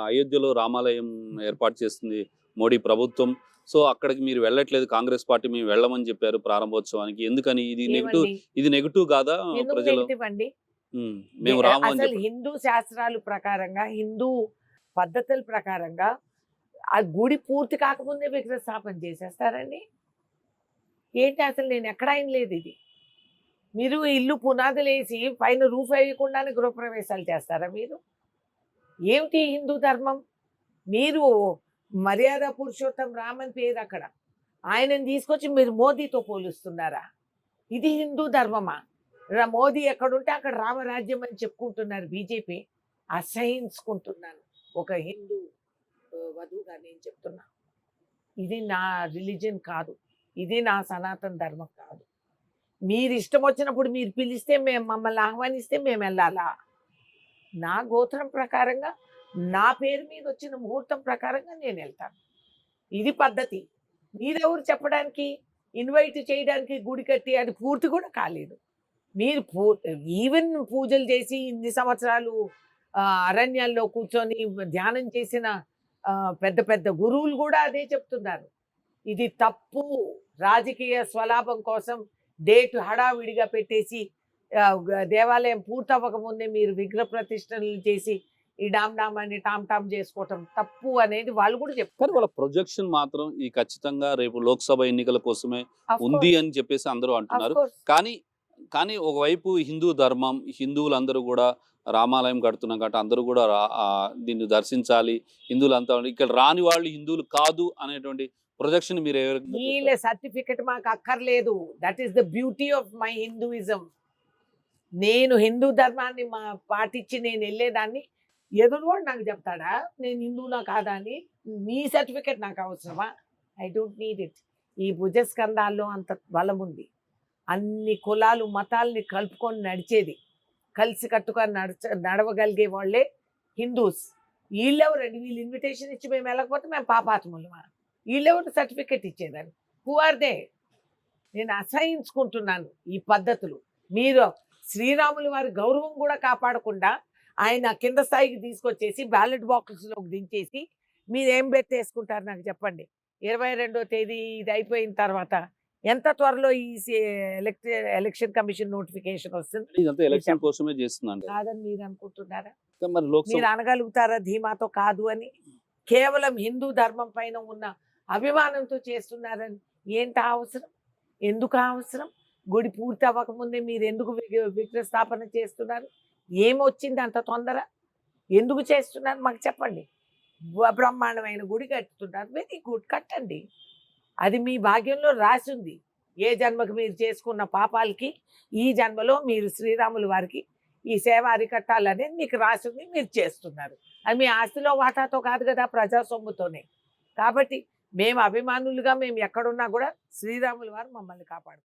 అయోధ్యలో రామాలయం ఏర్పాటు చేస్తుంది మోడీ ప్రభుత్వం. సో, అక్కడికి మీరు వెళ్ళట్లేదు. కాంగ్రెస్ పార్టీ మేము వెళ్ళమని చెప్పారు ప్రారంభోత్సవానికి. ఎందుకని? ఏమండి? ఇది నెగెటివ్ కాదా ఎందుకు ప్రజలు? నెగెటివ్ అండి? హ్మ్. మేము రాము అని అసలు చెప్పారు. హిందూ శాస్త్రాలు ప్రకారంగా, హిందూ పద్ధతుల ప్రకారంగా ఆ గుడి పూర్తి కాకముందే విగ్రహ స్థాపన చేసేస్తారండి? ఏంటి అసలు నేను ఎక్కడ వినలేదు ఇది. మీరు ఇల్లు పునాదులేసి పైన రూఫ్ వేయకుండానే గృహప్రవేశాలు చేస్తారా మీరు? ఏమిటి హిందూ ధర్మం? మీరు మర్యాద పురుషోత్తం రామ్ అని పేరు అక్కడ. ఆయనని తీసుకొచ్చి మీరు మోదీతో పోలుస్తున్నారా? ఇది హిందూ ధర్మమా? మోదీ ఎక్కడుంటే అక్కడ రామరాజ్యం అని చెప్పుకుంటున్నారు బీజేపీ. అసహించుకుంటున్నాను ఒక హిందూ వధువుగా నేను చెప్తున్నా. ఇది నా రిలీజియన్ కాదు. ఇది నా సనాతన ధర్మం కాదు. మీరు ఇష్టం వచ్చినప్పుడు మీరు పిలిస్తే మమ్మల్ని ఆహ్వానిస్తే మేము వెళ్ళాలా? నా గోత్రం ప్రకారంగా, నా పేరు మీద వచ్చిన ముహూర్తం ప్రకారంగా నేను వెళ్తాను. ఇది పద్ధతి. మీరెవరు చెప్పడానికి? ఇన్వైట్ చేయడానికి గుడి కట్టి అది పూర్తి కూడా కాలేదు. మీరు ఈవెన్ పూజలు చేసి ఇన్ని సంవత్సరాలు అరణ్యాల్లో కూర్చొని ధ్యానం చేసిన పెద్ద పెద్ద గురువులు కూడా అదే చెప్తున్నారు. ఇది తప్పు. రాజకీయ స్వలాభం కోసం డేట్ హడావిడిగా పెట్టేసి దేవాలయం పూర్తవ్వకముందే మీరు విగ్రహ ప్రతిష్టలు చేసి ఈ డామ్ అని టామ్ చేసుకోవటం తప్పు అనేది వాళ్ళు కూడా కానీ చెప్తారు. వాళ్ళ ప్రొజెక్షన్ మాత్రం ఈ ఖచ్చితంగా రేపు లోక్సభ ఎన్నికల కోసమే ఉంది అని చెప్పేసి అందరూ అంటున్నారు. కానీ కానీ ఒకవైపు హిందూ ధర్మం, హిందువులందరూ కూడా రామాలయం కడుతున్నాం కాబట్టి అందరూ కూడా దీన్ని దర్శించాలి. హిందువులంతా ఇక్కడ రాని వాళ్ళు హిందువులు కాదు అనేటువంటి ప్రొజెక్షన్ మీరు వీళ్ళ సర్టిఫికెట్ మాకు అక్కర్లేదు. That is the beauty of my Hinduism. నేను హిందూ ధర్మాన్ని పాటించి నేను వెళ్ళేదాన్ని. ఎదురువాడు నాకు చెప్తాడా నేను హిందువునా కాదా అని? నీ సర్టిఫికెట్ నాకు అవసరమా? I don't need it. ఈ భుజస్కంధాల్లో అంత బలం ఉంది. అన్ని కులాలు మతాల్ని కలుపుకొని నడిచేది, కలిసి కట్టుగా నడవగలిగే వాళ్ళే హిందూస్. వీళ్ళెవరండి? వీళ్ళు ఇన్విటేషన్ ఇచ్చి మేము వెళ్ళకపోతే మేము పాపాత్ములమా? వీళ్ళెవరు సర్టిఫికెట్ ఇచ్చేదాన్ని? Who are they? నేను అసహించుకుంటున్నాను ఈ పద్ధతులు. మీరు శ్రీరాములు వారి గౌరవం కూడా కాపాడకుండా ఆయన కింద స్థాయికి తీసుకొచ్చేసి బ్యాలెట్ బాక్స్లోకి దించేసి మీరేం పెట్టేసుకుంటారు నాకు చెప్పండి. 22వ తేదీ ఇది అయిపోయిన తర్వాత ఎంత త్వరలో ఈ ఎలక్షన్ కమిషన్ నోటిఫికేషన్ వస్తుంది? ఇదంతా ఎలక్షన్ కోసమే చేస్తుందండి. కాదని మీరు అనుకుంటున్నారా? మరి మీరు అనగలుగుతారా ధీమాతో కాదు అని? కేవలం హిందూ ధర్మం పైన ఉన్న అభిమానంతో చేస్తున్నారని. ఏంటి అవసరం? ఎందుకు అవసరం? గుడి పూర్తి అవ్వకముందే మీరు ఎందుకు విగ్రహ స్థాపన చేస్తున్నారు? ఏమొచ్చింది అంత తొందర? ఎందుకు చేస్తున్నారు మాకు చెప్పండి. బ్రహ్మాండమైన గుడి కట్టుతున్నారు, వెరీ గుడ్, కట్టండి. అది మీ భాగ్యంలో రాసి ఉంది. ఏ జన్మకు మీరు చేసుకున్న పాపాలకి ఈ జన్మలో మీరు శ్రీరాముల వారికి ఈ సేవ అరికట్టాలనేది మీకు రాసి ఉంది, మీరు చేస్తున్నారు. అది మీ ఆస్తిలో వాటాతో కాదు కదా, ప్రజా సొమ్ముతోనే. కాబట్టి మేము అభిమానులుగా మేము ఎక్కడున్నా కూడా శ్రీరాముల వారు మమ్మల్ని కాపాడుతున్నారు.